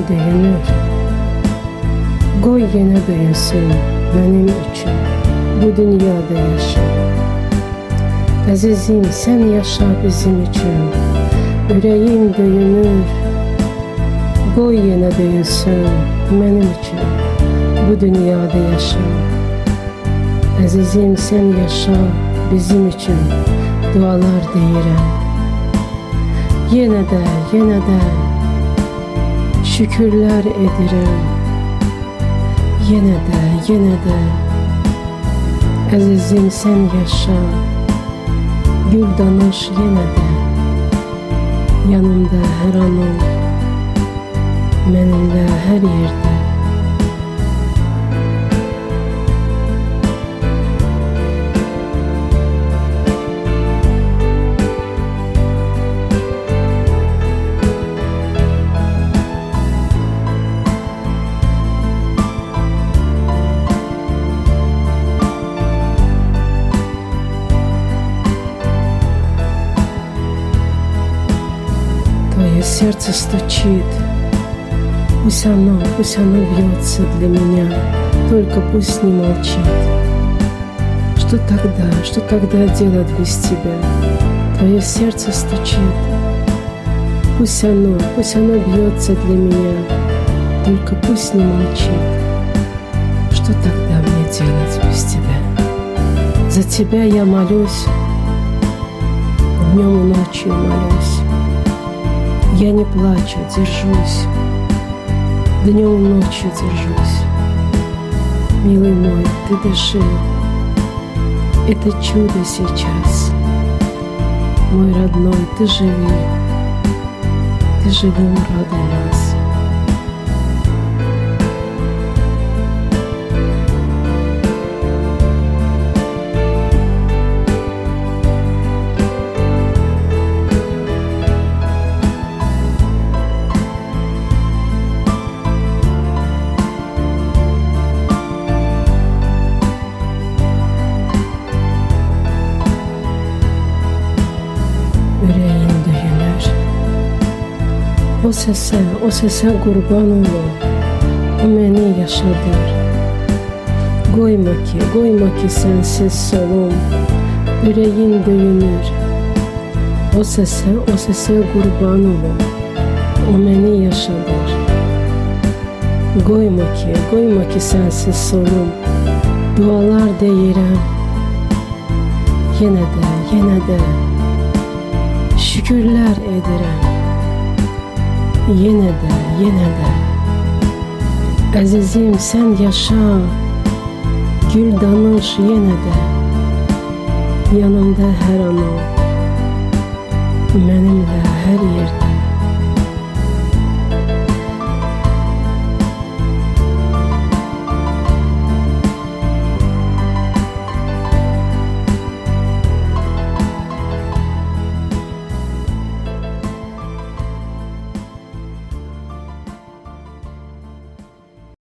döyünür. Qoy yenə döyünsün mənim üçün bu dünyada yaşa. Əzizim, sən yaşa bizim üçün. Ürəyim döyünür. Qoy yenə döyünsün mənim üçün bu dünyada yaşa. Əzizim, sən yaşa bizim üçün dualar deyirəm. Yenə də şükürlər edirəm. Yenə də əzizim, sən yaşa. Gül danış yenə də, yanımda hər an ol, mənimlə hər yerdə. Твое сердце стучит, пусть оно бьется для меня, только пусть не молчит. Что тогда делать без тебя? Твое сердце стучит, пусть оно бьется для меня, только пусть не молчит. Что тогда мне делать без тебя? За тебя я молюсь, днем и ночью молюсь. Я не плачу, держусь, днем и ночью держусь. Милый мой, ты дыши, это чудо сейчас. Мой родной, ты живи, ты живым радуй нас. Ürəyim döyünür. O səsə qurban olum, o məni yaşadır. Qoyma ki sənsiz solum, ürəyim döyünür. O səsə qurban olum, o məni yaşadır. Qoyma ki sənsiz solum, dualar deyirəm. Yenə də şükürlər edirəm. Yenə də əzizim, sən yaşa. Gül danış yenə də, yanımda hər an ol, mənimlə hər yerdə.